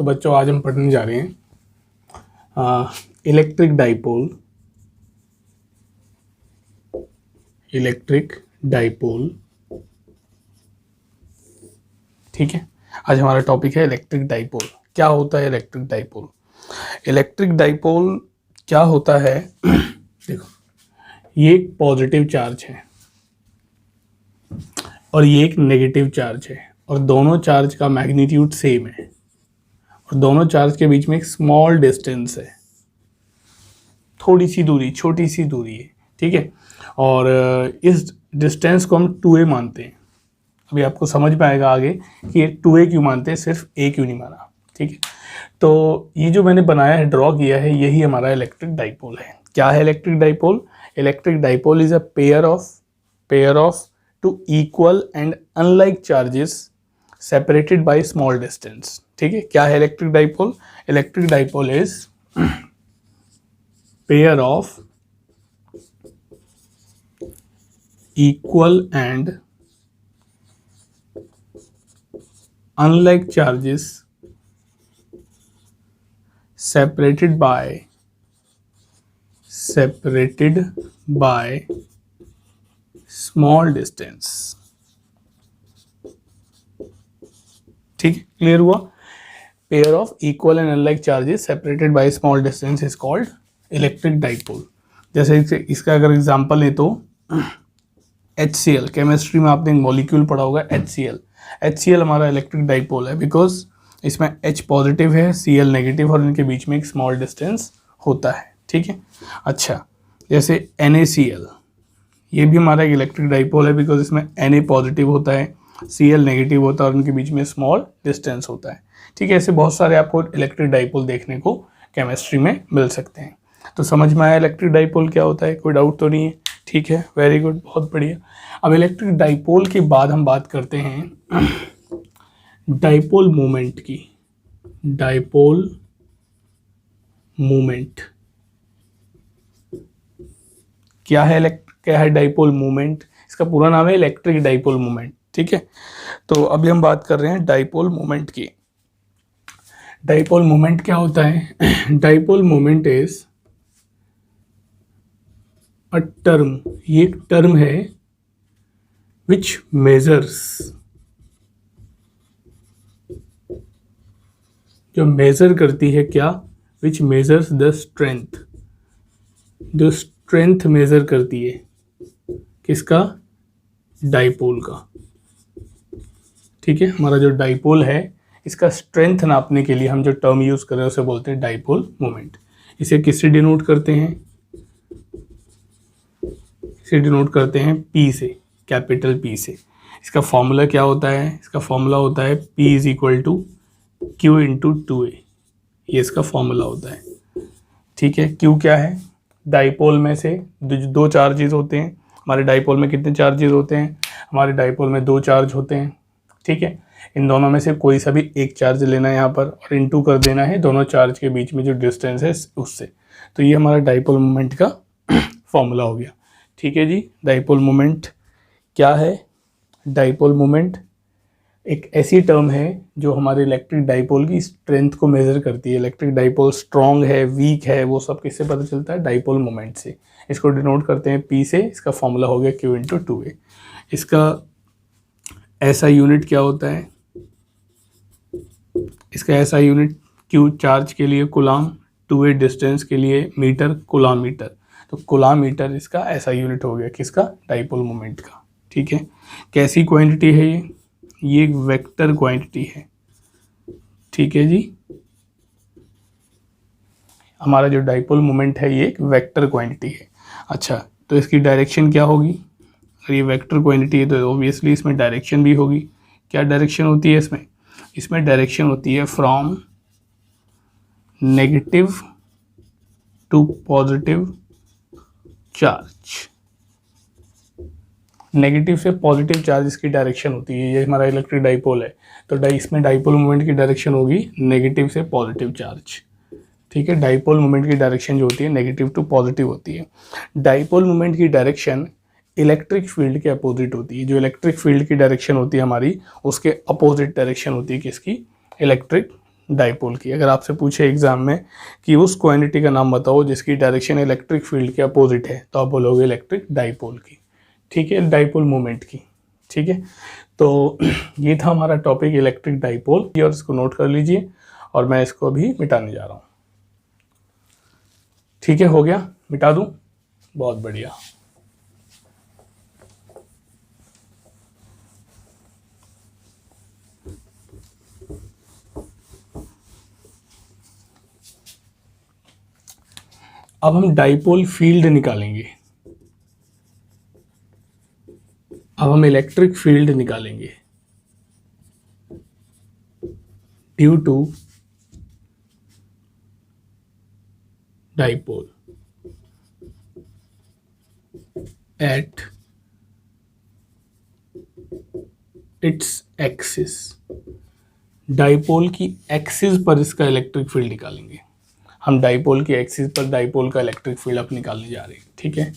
तो बच्चों आज हम पढ़ने जा रहे हैं इलेक्ट्रिक डाइपोल। ठीक है, आज हमारा टॉपिक है इलेक्ट्रिक डाइपोल। क्या होता है इलेक्ट्रिक डाइपोल? इलेक्ट्रिक डाइपोल क्या होता है देखो, ये एक पॉजिटिव चार्ज है और ये एक नेगेटिव चार्ज है और दोनों चार्ज का मैग्नीट्यूड सेम है और दोनों चार्ज के बीच में एक स्मॉल डिस्टेंस है, थोड़ी सी दूरी, छोटी सी दूरी है। ठीक है, और इस डिस्टेंस को हम 2a मानते हैं। अभी आपको समझ में आएगा आगे कि ये 2a क्यों मानते हैं, सिर्फ a क्यों नहीं माना। ठीक है, तो ये जो मैंने बनाया है, ड्रॉ किया है, यही हमारा इलेक्ट्रिक डाइपोल है। क्या है electric dipole? Electric dipole is a pair of two equal and unlike charges separated by small distance. ठीक है, क्या है electric dipole? Electric dipole is pair of equal and unlike charges separated by small distance। ठीक है, clear हुआ? Pair of equal and unlike charges separated by small distance is called electric dipole. जैसे इसका अगर एग्जांपल ले तो HCl, chemistry में आपने एक मॉलिक्यूल पढ़ा होगा HCl हमारा इलेक्ट्रिक डाइपोल है, बिकॉज इसमें H पॉजिटिव है, Cl नेगेटिव और इनके बीच में एक स्मॉल डिस्टेंस होता है। ठीक है, अच्छा, जैसे NaCl, ये भी हमारा एक इलेक्ट्रिक डाइपोल है, बिकॉज इसमें Na पॉजिटिव होता है, Cl नेगेटिव होता है और उनके बीच में स्मॉल डिस्टेंस होता है। ठीक है, ऐसे बहुत सारे आपको इलेक्ट्रिक डाइपोल देखने को केमिस्ट्री में मिल सकते हैं। तो समझ में आया इलेक्ट्रिक डाइपोल क्या होता है? कोई डाउट तो नहीं है? ठीक है, वेरी गुड, बहुत बढ़िया। अब इलेक्ट्रिक डाइपोल के बाद हम बात करते हैं डाइपोल मोमेंट की। डाइपोल मोमेंट क्या है डाइपोल मोमेंट? इसका पूरा नाम है इलेक्ट्रिक डाइपोल मोमेंट। ठीक है, तो अभी हम बात कर रहे हैं डाइपोल मोमेंट की। डाइपोल मोमेंट क्या होता है? Dipole moment is a term, ये एक टर्म है विच मेजर्स, जो मेजर करती है क्या? विच मेजर्स द स्ट्रेंथ, जो स्ट्रेंथ मेजर करती है किसका? डाइपोल का। ठीक है, हमारा जो डाइपोल है इसका स्ट्रेंथ नापने के लिए हम जो टर्म यूज कर रहे हैं उसे बोलते हैं डाइपोल मोमेंट। इसे किससे डिनोट करते हैं? इसे डिनोट करते हैं P से, कैपिटल P से। इसका फॉर्मूला क्या होता है? इसका फॉर्मूला होता है P is equal to Q into 2a, ये इसका फॉर्मूला होता है। ठीक है, Q क्या है? डाइपोल में से दो चार्जेस होते हैं। हमारे डाइपोल में कितने चार्जेस होते हैं? हमारे डाइपोल में 2 चार्ज होते हैं। ठीक है, इन दोनों में से कोई सा भी एक चार्ज लेना है यहाँ पर और इनटू कर देना है दोनों चार्ज के बीच में जो डिस्टेंस है उससे। तो ये हमारा डाइपोल मोमेंट का फॉर्मूला हो गया। ठीक है जी, डाइपोल मोमेंट क्या है? डाइपोल मोमेंट एक ऐसी टर्म है जो हमारे इलेक्ट्रिक डाइपोल की स्ट्रेंथ को मेजर करती है। इलेक्ट्रिक डाइपोल स्ट्रॉन्ग है, वीक है, वो सब किससे पता चलता है? डाइपोल मोमेंट से। इसको डिनोट करते हैं P से। इसका फॉर्मूला हो गया Q इंटू 2a। इसका ऐसा यूनिट क्या होता है? इसका ऐसा यूनिट Q चार्ज के लिए कूलाम, 2a डिस्टेंस के लिए मीटर, कूलामीटर। तो कूलामीटर इसका ऐसा यूनिट हो गया किसका? डाइपोल मोमेंट का। ठीक है, कैसी क्वांटिटी है ये एक वेक्टर क्वांटिटी है। ठीक है जी, हमारा जो डाइपोल मोमेंट है ये एक वेक्टर क्वांटिटी है। अच्छा, तो इसकी डायरेक्शन क्या होगी? अगर ये वेक्टर क्वांटिटी है तो ऑब्वियसली इसमें डायरेक्शन भी होगी। क्या डायरेक्शन होती है इसमें? इसमें डायरेक्शन होती है from negative to positive charge. Negative से पॉजिटिव चार्ज इसकी डायरेक्शन होती है। ये हमारा इलेक्ट्रिक डाइपोल है, तो इसमें डाइपोल मोमेंट की डायरेक्शन होगी नेगेटिव से पॉजिटिव चार्ज। ठीक है, डाइपोल मोमेंट की डायरेक्शन जो होती है नेगेटिव टू पॉजिटिव होती है। डाइपोल मोमेंट की डायरेक्शन इलेक्ट्रिक फील्ड के अपोजिट होती है। जो इलेक्ट्रिक फील्ड की डायरेक्शन होती है हमारी, उसके अपोजिट डायरेक्शन होती है किसकी? इलेक्ट्रिक डाइपोल की। अगर आपसे पूछे एग्जाम में कि उस क्वांटिटी का नाम बताओ जिसकी डायरेक्शन इलेक्ट्रिक फील्ड के अपोजिट है, तो आप बोलोगे इलेक्ट्रिक डाइपोल की, ठीक है, डाइपोल मोमेंट की, ठीक है। तो ये था हमारा टॉपिक इलेक्ट्रिक डाइपोल, और इसको नोट कर लीजिए, और मैं इसको अभी मिटाने जा रहा हूँ। ठीक है, हो गया, मिटा दूं? बहुत बढ़िया। अब हम डाइपोल फील्ड निकालेंगे। अब हम इलेक्ट्रिक फील्ड निकालेंगे due to dipole at its axis. Dipole की एक्सिस पर इसका इलेक्ट्रिक फील्ड निकालेंगे। हम डाइपोल की एक्सिस पर डाइपोल का इलेक्ट्रिक फील्ड अब निकालने जा रहे हैं, ठीक है।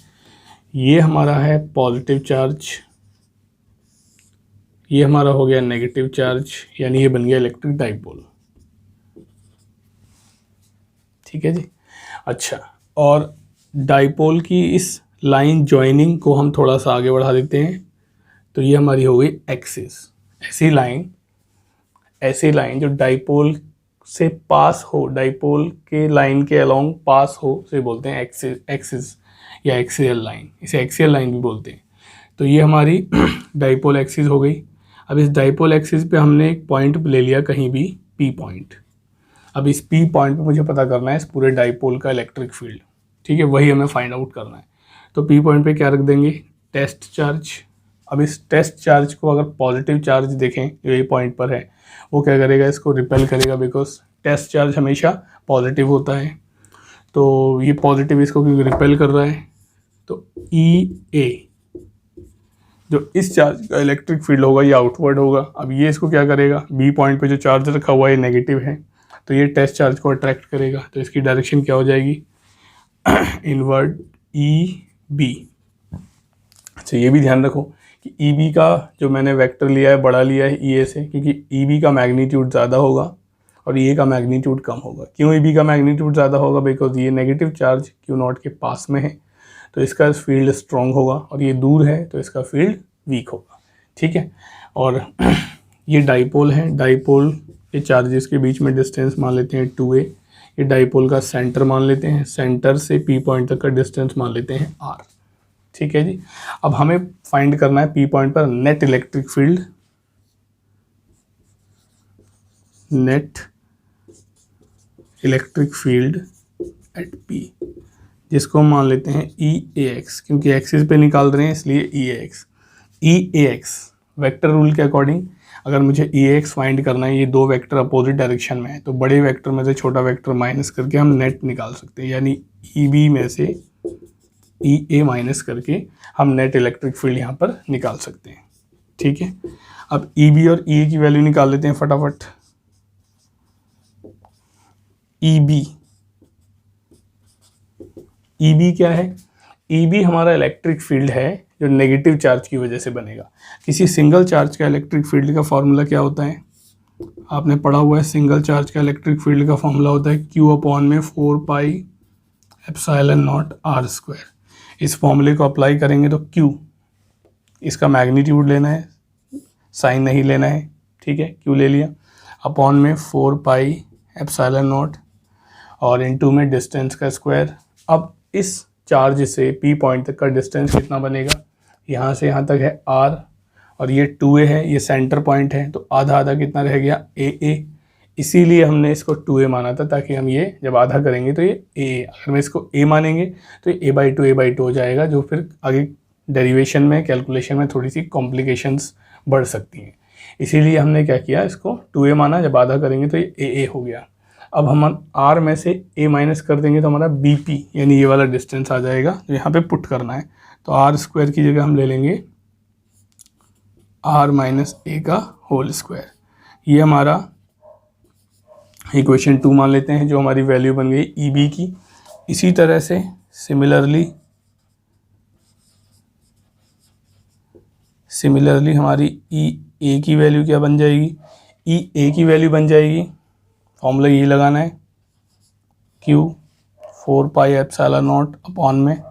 ये हमारा है पॉजिटिव चार्ज, ये हमारा हो गया नेगेटिव चार्ज, यानी ये बन गया इलेक्ट्रिक डाइपोल, ठीक है जी। अच्छा, और डाइपोल की इस लाइन ज्वाइनिंग को हम थोड़ा सा आगे बढ़ा देते हैं, तो ये हमारी हो गई एक्सिस। ऐसी लाइन जो डाइपोल से पास हो, डाइपोल के लाइन के अलोंग पास हो, उसे बोलते हैं एक्सिस या एक्सियल लाइन, इसे एक्सियल लाइन भी बोलते हैं। तो ये हमारी डाइपोल एक्सिस हो गई। अब इस डाइपोल एक्सिस पे हमने एक पॉइंट ले लिया कहीं भी, पी पॉइंट। अब इस पी पॉइंट पे मुझे पता करना है इस पूरे डाइपोल का इलेक्ट्रिक फील्ड, ठीक है, वही हमें फाइंड आउट करना है। तो पी पॉइंट पे क्या रख देंगे? Test charge. अब इस टेस्ट चार्ज को अगर पॉजिटिव चार्ज देखें जो ये पॉइंट पर है, वो क्या करेगा? इसको रिपेल करेगा, बिकॉज टेस्ट चार्ज हमेशा पॉजिटिव होता है। तो ये पॉजिटिव इसको क्योंकि रिपेल कर रहा है, तो ई ए जो इस चार्ज का इलेक्ट्रिक फील्ड होगा ये आउटवर्ड होगा। अब ये इसको क्या करेगा? बी पॉइंट पे जो चार्ज रखा हुआ है नेगेटिव है, तो ये टेस्ट चार्ज को अट्रैक्ट करेगा, तो इसकी डायरेक्शन क्या हो जाएगी? Inward E B. अच्छा, ये भी ध्यान रखो कि ई बी का जो मैंने वेक्टर लिया है बड़ा लिया है ई ए से, क्योंकि ई बी का मैग्नीट्यूड ज़्यादा होगा और ए का मैग्नीट्यूड कम होगा। क्यों ई बी का मैग्नीट्यूड ज़्यादा होगा? बिकॉज ये नेगेटिव चार्ज क्यू नॉट के पास में है, तो इसका फील्ड स्ट्रॉन्ग होगा, और ये दूर है तो इसका फील्ड वीक होगा, ठीक है। और ये डाइपोल है, डाइपोल के चार्जेस के बीच में डिस्टेंस मान लेते हैं 2a। ये डाइपोल का सेंटर मान लेते हैं, सेंटर से पी पॉइंट तक का डिस्टेंस मान लेते हैं r, ठीक है जी। अब हमें फाइंड करना है पी पॉइंट पर net electric field, net electric field at P, जिसको हम मान लेते हैं ई ए एक्स, क्योंकि एक्सिस पे निकाल रहे हैं इसलिए ई a x. E a x vector rule के अकॉर्डिंग अगर मुझे ई ए एक्स फाइंड करना है, ये दो वेक्टर अपोजिट डायरेक्शन में है, तो बड़े वेक्टर में से छोटा वेक्टर माइनस करके हम नेट निकाल सकते हैं, यानी ई बी में से ई ए माइनस करके हम नेट इलेक्ट्रिक फील्ड यहाँ पर निकाल सकते हैं, ठीक है। अब ई बी और ई ए की वैल्यू निकाल लेते हैं फटाफट। ई बी क्या है? ई बी हमारा इलेक्ट्रिक फील्ड है जो नेगेटिव चार्ज की वजह से बनेगा। किसी सिंगल चार्ज का इलेक्ट्रिक फील्ड का फॉर्मूला क्या होता है? आपने पढ़ा हुआ है, सिंगल चार्ज का इलेक्ट्रिक फील्ड का फॉर्मूला होता है Q अपॉन में 4 pi epsilon not R square. इस फॉर्मूले को अप्लाई करेंगे तो Q, इसका मैग्नीट्यूड लेना है, साइन नहीं लेना है, ठीक है, Q ले लिया, अपॉन में 4 पाई एप्सिलॉन नॉट और इनटू में डिस्टेंस का स्क्वायर। अब इस चार्ज से पी पॉइंट तक का डिस्टेंस कितना बनेगा? यहाँ से यहाँ तक है r, और ये 2a है, ये सेंटर पॉइंट है, तो आधा आधा कितना रह गया? a। इसीलिए हमने इसको 2a माना था, ताकि हम ये जब आधा करेंगे तो ये a, अगर हम इसको a मानेंगे तो ये a/2 हो जाएगा, जो फिर आगे डेरिवेशन में, कैलकुलेशन में थोड़ी सी कॉम्प्लिकेशंस बढ़ सकती हैं। इसीलिए हमने क्या किया, इसको 2a माना, जब आधा करेंगे तो ये a हो गया। अब हम r में से a माइनस कर देंगे तो हमारा bp यानी ये वाला डिस्टेंस आ जाएगा, जो यहाँ पे पुट करना है। तो r स्क्वायर की जगह हम ले लेंगे r माइनस a का होल स्क्वायर। ये हमारा इक्वेशन 2 मान लेते हैं, जो हमारी वैल्यू बन गई eb की। इसी तरह से सिमिलरली हमारी e a की वैल्यू क्या बन जाएगी? e a की वैल्यू बन जाएगी, फॉर्मूला यही लगाना है, Q 4 pi epsilon not upon में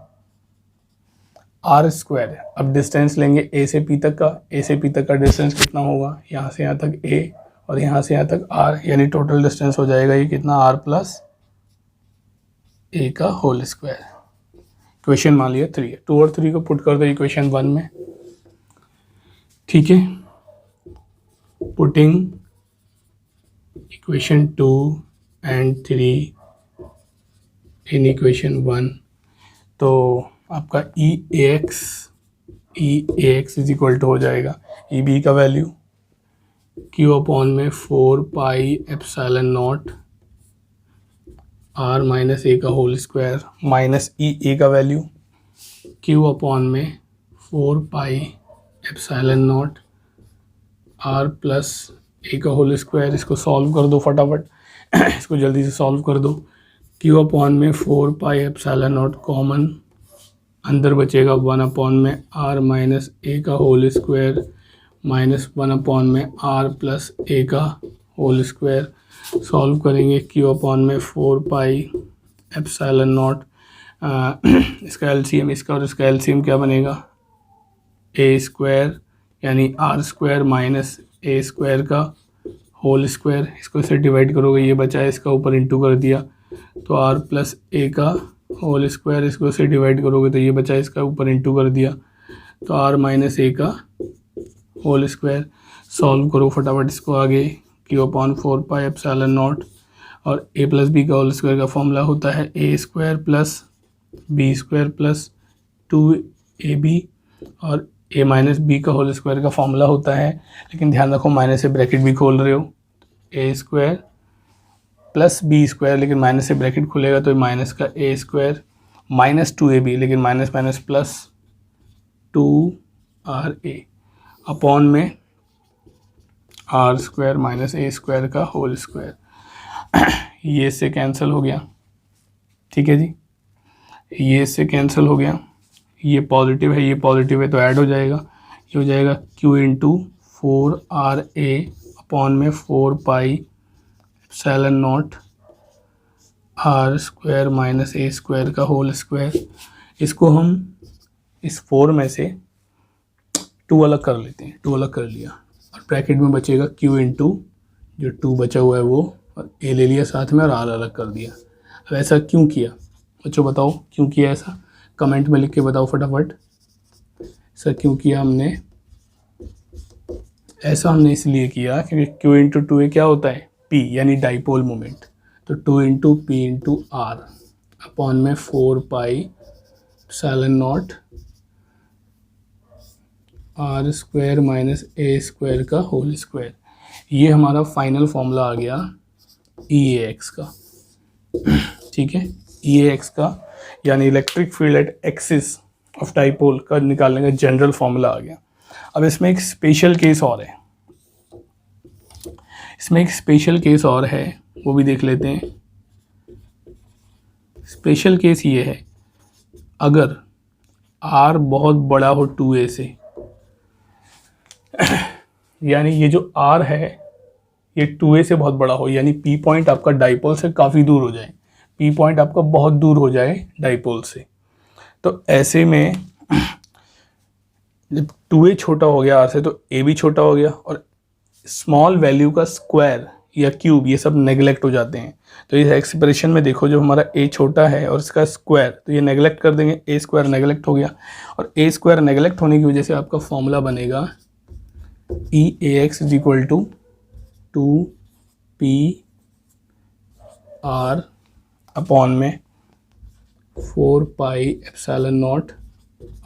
आर स्क्वायर है। अब डिस्टेंस लेंगे ए से पी तक का, ए से पी तक का डिस्टेंस कितना होगा, यहाँ से यहाँ तक ए और यहाँ से यहाँ तक आर, यानी टोटल डिस्टेंस हो जाएगा ये कितना, आर प्लस ए का होल स्क्वायर। इक्वेशन मान लिया 3 है, 2 और 3 को पुट कर दो इक्वेशन 1 में, ठीक है। Putting equation 2 and 3 in equation 1, तो आपका E a x is equal to हो जाएगा ई बी का वैल्यू क्यू अपॉन में 4 pi epsilon not r minus ए का whole square minus E a का वैल्यू क्यू अपॉन में 4 pi epsilon not r plus ए का होल स्क्वायर। इसको solve कर दो फटाफट इसको जल्दी से सॉल्व कर दो। क्यू अपॉन में 4 पाई एप्सिलॉन नॉट कॉमन, अंदर बचेगा 1 अपॉन में आर माइनस ए का होल स्क्वायर माइनस 1 अपॉन में आर प्लस ए का होल स्क्वायर। सॉल्व करेंगे क्यू अपॉन में 4 पाई एप्सिलॉन नॉट, इसका एलसीएम इसका और इसका एलसीएम क्या बनेगा, ए स्क्वायर यानी आर स्क्वायर माइनस ए स्क्वायर का होल स्क्वायर। इसको इसे डिवाइड करोगे ये बचा है, इसका ऊपर इंटू कर दिया तो आर प्लस ए का होल स्क्वायर, इसको इसे डिवाइड करोगे तो ये बचा है, इसका ऊपर इंटू कर दिया तो आर माइनस ए का होल स्क्वायर। सॉल्व करो फटाफट इसको आगे, q upon 4 pi epsilon not और ए प्लस बी का होल स्क्वायर का फॉर्मूला होता है a square plus b square plus 2ab और ए माइनस बी का होल स्क्वायर का फॉर्मूला होता है, लेकिन ध्यान रखो माइनस से ब्रैकेट भी खोल रहे हो, a square plus b square, लेकिन माइनस से ब्रैकेट खुलेगा तो माइनस का ए स्क्वायर माइनस 2ab, लेकिन minus minus plus 2ra upon में are square minus A square का होल स्क्वायर। ये इससे कैंसिल हो गया, ठीक है जी, ये इससे कैंसिल हो गया, ये पॉजिटिव है ये पॉजिटिव है तो ऐड हो जाएगा, ये हो जाएगा q इंटू 4ra अपॉन में 4 pi epsilon not are square minus A square का होल स्क्वायर। इसको हम इस 4 में से 2 अलग कर लेते हैं, 2 अलग कर लिया और ब्रैकेट में बचेगा q इंटू जो 2 बचा हुआ है वो, और a ले लिया साथ में और r अलग कर दिया। अब ऐसा क्यों किया बच्चों, बताओ क्यों किया ऐसा, कमेंट में लिख के बताओ फटाफट। सर क्यों किया हमने ऐसा, हमने इसलिए किया क्योंकि q इंटू 2a क्या होता है, p यानी डाइपोल मोमेंट, तो 2 into P into R upon में 4 pi epsilon not are square minus A square का होल स्क्वायर। ये हमारा फाइनल फॉर्मूला आ गया ई ए एक्स का, ठीक है, ई ए एक्स का यानी electric field at axis of dipole का निकालने का जनरल फॉर्मूला आ गया। अब इसमें एक स्पेशल केस और है, इसमें एक स्पेशल केस और है, वो भी देख लेते हैं। स्पेशल केस ये है, अगर r बहुत बड़ा हो 2a से, यानी ये जो r है ये 2a से बहुत बड़ा हो, यानी p पॉइंट आपका डाइपोल से काफ़ी दूर हो जाए, p पॉइंट आपका बहुत दूर हो जाए डाइपोल से, तो ऐसे में जब 2a छोटा हो गया r से तो a भी छोटा हो गया, और स्मॉल वैल्यू का स्क्वायर या क्यूब ये सब नेगलेक्ट हो जाते हैं। तो इस एक्सप्रेशन में देखो जब हमारा a छोटा है और इसका स्क्वायर, तो ये नेगलेक्ट कर देंगे, a स्क्वायर नेगलेक्ट हो गया, और a स्क्वायर नेगलेक्ट होने की वजह से आपका फॉर्मूला बनेगा E a x is equal to 2p r upon में 4 pi epsilon not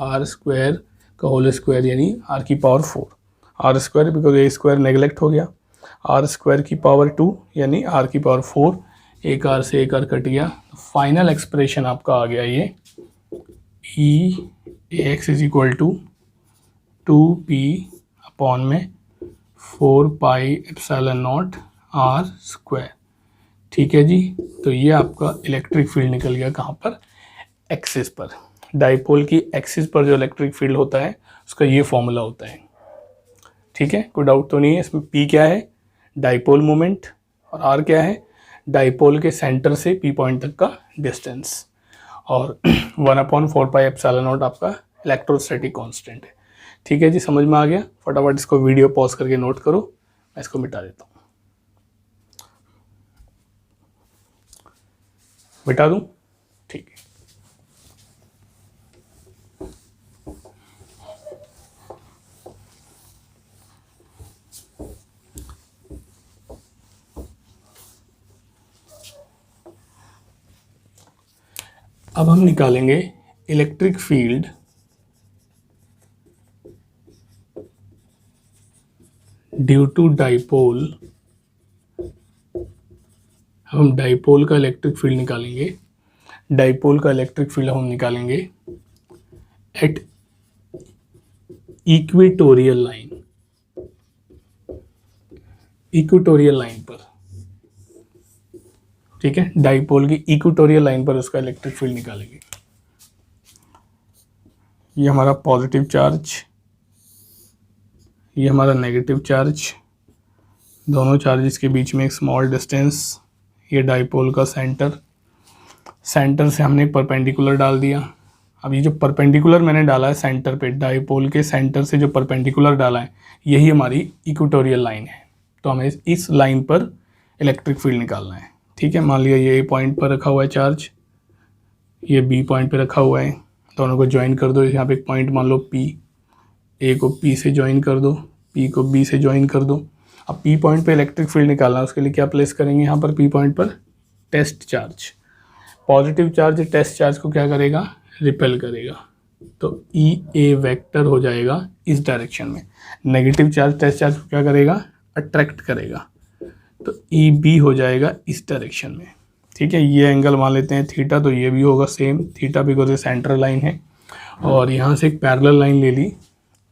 are square का होल स्क्वायर यानी r की power 4, r square because a square neglect हो गया, आर स्क्वायर की पावर 2 यानी r की पावर 4, एक r से एक r कट गया, फाइनल एक्सप्रेशन आपका आ गया ये E a x is equal to 2p upon में 4 pi epsilon not are square, ठीक है जी। तो ये आपका इलेक्ट्रिक फील्ड निकल गया कहाँ पर, एक्सिस पर, डाइपोल की एक्सिस पर जो इलेक्ट्रिक फील्ड होता है उसका ये फॉर्मूला होता है, ठीक है। कोई डाउट तो नहीं है इसमें, p क्या है डाइपोल मोमेंट और r क्या है डाइपोल के सेंटर से पी पॉइंट तक का डिस्टेंस, और 1/4πε0 आपका इलेक्ट्रोस्टैटिक कांस्टेंट है। ठीक है जी, समझ में आ गया। फटाफट इसको वीडियो पॉज करके नोट करो, मैं इसको मिटा देता हूँ। मिटा दूँ? ठीक है। अब हम निकालेंगे electric field due to dipole. हम डाइपोल का इलेक्ट्रिक फील्ड निकालेंगे। डाइपोल का इलेक्ट्रिक फील्ड हम निकालेंगे at equatorial line, equatorial line पर। ठीक है, डाइपोल की इक्वेटोरियल लाइन पर उसका इलेक्ट्रिक फील्ड निकालेंगे। ये हमारा पॉजिटिव चार्ज, ये हमारा नेगेटिव चार्ज, दोनों चार्जेस के बीच में एक स्मॉल डिस्टेंस, ये डाइपोल का सेंटर, सेंटर से हमने परपेंडिकुलर डाल दिया। अब ये जो परपेंडिकुलर मैंने डाला है सेंटर पे, डाइपोल के सेंटर से जो परपेंडिकुलर डाला है, यही हमारी इक्वेटोरियल लाइन है। तो हमें इस लाइन पर इलेक्ट्रिक फील्ड निकालना है। ठीक है, मान लिया ये ए पॉइंट पर रखा हुआ है चार्ज, ये बी पॉइंट पे रखा हुआ है, दोनों को ज्वाइन कर दो। यहाँ पे एक पॉइंट मान लो पी, ए को पी से ज्वाइन कर दो, पी को बी से ज्वाइन कर दो। अब पी पॉइंट पे इलेक्ट्रिक फील्ड निकालना है, उसके लिए क्या प्लेस करेंगे यहाँ पर पी पॉइंट पर? Test charge. Positive charge test charge को क्या करेगा? रिपेल करेगा, तो ई ए वेक्टर हो जाएगा इस डायरेक्शन में। नेगेटिव चार्ज टेस्ट चार्ज को क्या करेगा? अट्रैक्ट करेगा, तो ई बी हो जाएगा इस डायरेक्शन में। ठीक है, ये एंगल मान लेते हैं थीटा, तो ये भी होगा सेम थीटा, बिकॉज ये सेंट्रल लाइन है। और यहाँ से एक पैरेलल लाइन ले ली,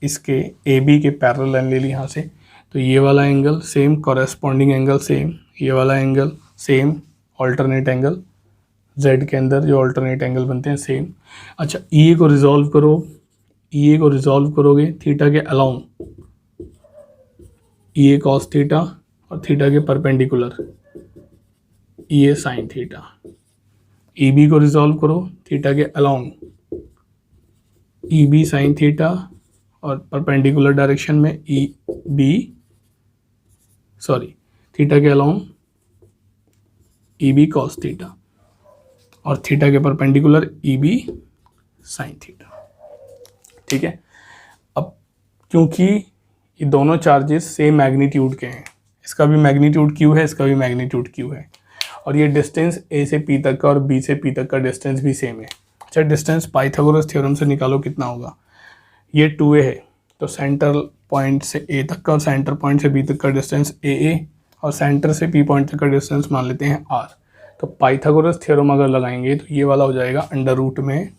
इसके ए बी के पैरेलल लाइन ले ली यहाँ से, तो ये वाला angle same, corresponding angle same, ये वाला angle same, alternate angle z के अंदर जो ऑल्टरनेट एंगल बनते हैं सेम। अच्छा, ई ए को रिजॉल्व करो, ई ए को रिजॉल्व करोगे थीटा के अलाउंग, ई ए कॉस थीटा और थीटा के परपेंडिकुलर ई ए साइन थीटा। ई बी को रिजॉल्व करो थीटा के along, E B sine theta और परपेंडिकुलर डायरेक्शन में ई बी, सॉरी, थीटा के along E B cos theta और थीटा के perpendicular E B sine theta. ठीक है, अब क्योंकि ये दोनों चार्जेस सेम मैग्नीट्यूड के हैं, इसका भी मैग्नीट्यूड क्यू है, इसका भी मैग्नीट्यूड क्यू है, और ये डिस्टेंस ए से पी तक का और बी से पी तक का डिस्टेंस भी सेम है। अच्छा, डिस्टेंस पाइथागोरस थ्योरम से निकालो कितना होगा। ये 2a है, तो सेंटर पॉइंट से ए तक का और सेंटर पॉइंट से बी तक का डिस्टेंस ए और सेंटर से पी पॉइंट तक का डिस्टेंस मान लेते हैं r। तो पाइथागोरस थ्योरम अगर लगाएंगे तो ये वाला हो जाएगा अंडर रूट में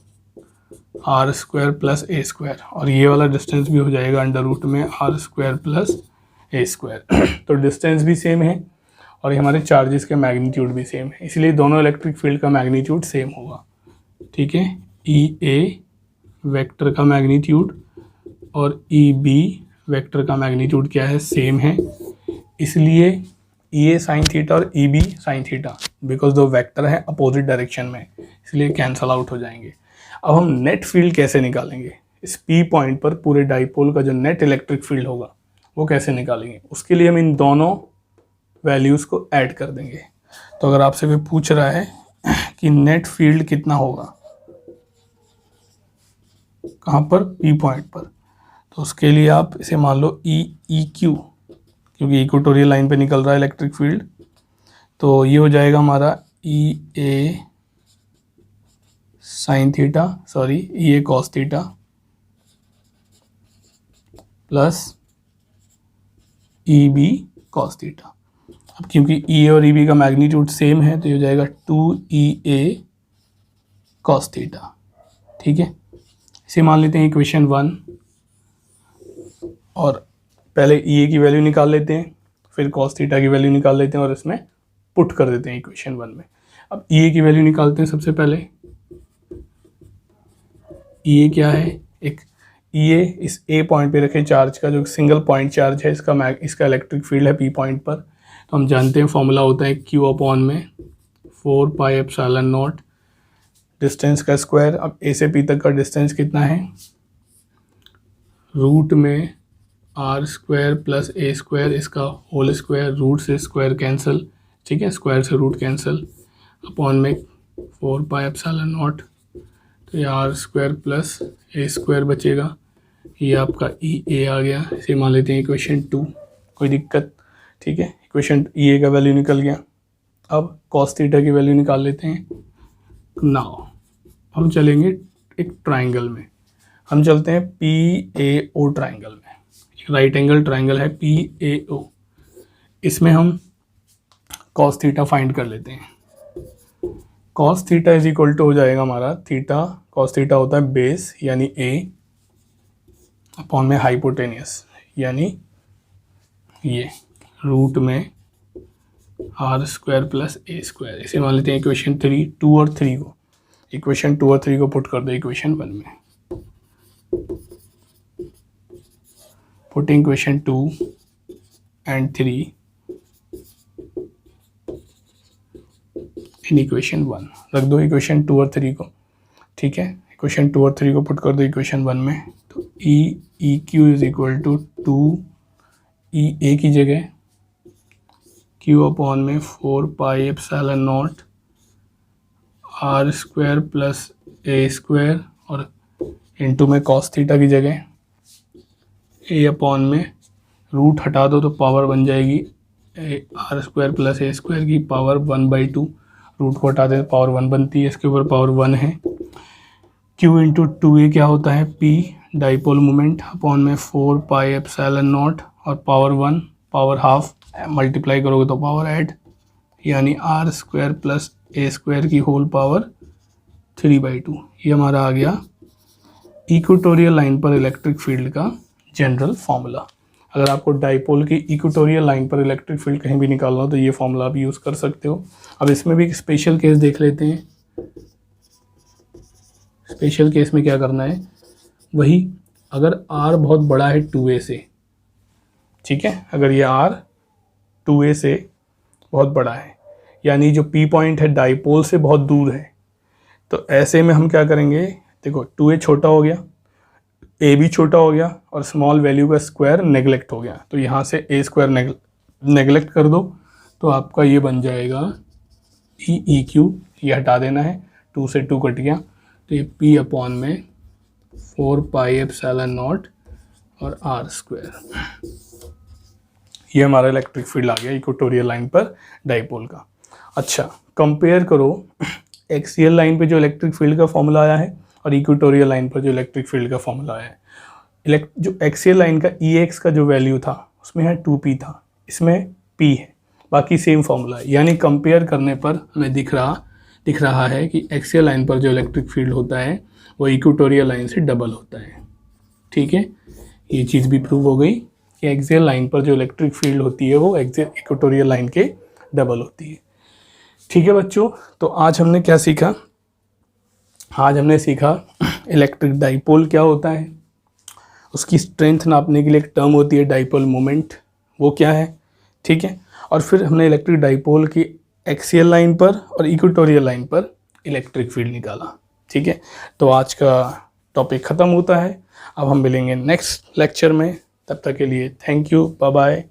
r² + a², और ये वाला डिस्टेंस भी हो जाएगा अंडर रूट में r² + a²। तो डिस्टेंस भी सेम है और ये हमारे चार्जेस के मैग्नीट्यूड भी सेम है, इसलिए दोनों इलेक्ट्रिक फील्ड का मैग्नीट्यूड सेम होगा। ठीक है, ई ए वेक्टर का मैग्नीट्यूड और ई बी वेक्टर का मैग्नीट्यूड क्या है? सेम है, इसलिए ई ए साइन थीटा और E B sine theta, because दो वेक्टर है अपोजिट डायरेक्शन में, इसलिए कैंसल आउट हो जाएंगे। अब हम नेट फील्ड कैसे निकालेंगे? इस पी पॉइंट पर पूरे डाइपोल का जो नेट इलेक्ट्रिक फील्ड होगा वो कैसे निकालेंगे? उसके लिए हम इन दोनों वैल्यूज़ को ऐड कर देंगे। तो अगर आपसे कोई पूछ रहा है कि नेट फील्ड कितना होगा, कहाँ पर? पी पॉइंट पर, तो उसके लिए आप इसे मान लो ई क्यू, क्योंकि इक्वेटोरियल लाइन पे निकल रहा है इलेक्ट्रिक फील्ड, तो ये हो जाएगा हमारा ई ए साइन थीटा, सॉरी ई ए cos theta plus E B cos theta. अब क्योंकि ई ए और ई बी का मैग्नीट्यूड सेम है, तो ये हो जाएगा 2EA कॉस थीटा। ठीक है, इसे मान लेते हैं इक्वेशन 1, और पहले ई ए की वैल्यू निकाल लेते हैं, फिर कॉस थीटा की वैल्यू निकाल लेते हैं और इसमें पुट कर देते हैं इक्वेशन 1 में। अब ई ए की वैल्यू निकालते हैं सबसे पहले। ई ए क्या है? एक ई ए इस ए पॉइंट पे रखे चार्ज का जो सिंगल पॉइंट चार्ज है, इसका इलेक्ट्रिक फील्ड है पी पॉइंट पर, तो हम जानते हैं फॉर्मूला होता है क्यू अपॉन में 4 पाई एप्सिलॉन नॉट डिस्टेंस का स्क्वायर। अब ए से पी तक का डिस्टेंस कितना है, रूट में are square plus A square, इसका होल स्क्वायर, रूट से स्क्वायर कैंसिल, ठीक है, स्क्वायर से रूट कैंसिल, अपॉन में 4 पाई एप्सिलॉन नॉट, तो ये R square plus A square बचेगा, ये आपका ई ए आ गया, इसे मान लेते हैं इक्वेशन 2, कोई दिक्कत, ठीक है। इक्वेशन ई ए का वैल्यू निकल गया। अब कॉस थीटा की वैल्यू निकाल लेते हैं। नाउ हम चलेंगे एक ट्राइंगल में, हम चलते हैं पी ए ओ ट्राइंगल में, एक राइट एंगल ट्राइंगल है पी ए ओ, इसमें हम कॉस थीटा फाइंड कर लेते हैं। Cos theta is equal to हो जाएगा हमारा थीटा, कॉस थीटा होता है बेस यानी ए अपॉन में हाइपोटेनियस यानी ये रूट में are square plus A square, इसे मान लेते हैं इक्वेशन 3, 2 और 3 को, इक्वेशन 2 और 3 को पुट कर दो इक्वेशन 1 में, putting equation 2 and 3 in equation 1, रख दो इक्वेशन 2 और 3 को, ठीक है। इक्वेशन 2 और 3 को पुट कर दो इक्वेशन 1 में, तो E Q is equal to 2 E A की जगह क्यू अपॉन में 4 pi epsilon not are square plus A square, और इनटू में कॉस थीटा की जगह ए अपॉन में रूट हटा दो तो पावर बन जाएगी R square plus A square की पावर 1/2, रूट को हटा दे तो पावर 1 बनती है, इसके ऊपर पावर 1 है। Q इंटू 2a क्या होता है, P डाइपोल मोमेंट अपॉन में 4 पाई एप्सिलॉन नॉट और पावर 1 पावर हाफ, मल्टीप्लाई करोगे तो पावर ऐड, यानी R square plus A square की होल पावर 3/2। ये हमारा आ गया इक्वेटोरियल लाइन पर इलेक्ट्रिक फील्ड का जनरल फॉर्मूला। अगर आपको डाइपोल की इक्वेटोरियल लाइन पर इलेक्ट्रिक फील्ड कहीं भी निकालना हो तो ये फॉर्मूला आप यूज़ कर सकते हो। अब इसमें भी एक स्पेशल केस देख लेते हैं। स्पेशल केस में क्या करना है, वही अगर r बहुत बड़ा है 2a से, ठीक है, अगर ये r 2a से बहुत बड़ा है यानी जो P पॉइंट है डाइपोल से बहुत दूर है, तो ऐसे में हम क्या करेंगे, देखो 2a छोटा हो गया, a भी छोटा हो गया और स्मॉल वैल्यू का स्क्वायर नेगलेक्ट हो गया, तो यहाँ से a स्क्वायर नेगलेक्ट कर दो तो आपका ये बन जाएगा ई क्यू, ये हटा देना है, 2 से 2 कट गया, तो ये P अपॉन में 4 पाई एप्सिलॉन नॉट और आर स्क्वायर, ये हमारा इलेक्ट्रिक फील्ड आ गया इक्वेटोरियल लाइन पर डाइपोल का। अच्छा, कंपेयर करो एक्सियल लाइन पे जो इलेक्ट्रिक फील्ड का फॉर्मूला आया है और इक्वेटोरियल लाइन पर जो इलेक्ट्रिक फील्ड का फॉर्मूला आया है। जो एक्सियल लाइन का EX का जो वैल्यू था उसमें है 2P था, इसमें P है, बाकी सेम फॉर्मूला है, यानी कंपेयर करने पर हमें दिख रहा है कि एक्सियल लाइन पर जो इलेक्ट्रिक फील्ड होता है वो इक्वेटोरियल लाइन से डबल होता है। ठीक है, ये चीज़ भी प्रूव हो गई कि एक्सियल लाइन पर जो इलेक्ट्रिक फील्ड होती है वो इक्वेटोरियल लाइन के डबल होती है। ठीक है बच्चों, तो आज हमने क्या सीखा, आज हमने सीखा इलेक्ट्रिक डाइपोल क्या होता है, उसकी स्ट्रेंथ नापने के लिए एक टर्म होती है डाइपोल मोमेंट, वो क्या है। ठीक है, और फिर हमने इलेक्ट्रिक डाइपोल की एक्सियल लाइन पर और इक्वेटोरियल लाइन पर इलेक्ट्रिक फील्ड निकाला। ठीक है, तो आज का टॉपिक ख़त्म होता है, अब हम मिलेंगे नेक्स्ट लेक्चर में, तब तक के लिए थैंक यू, बाय बाय।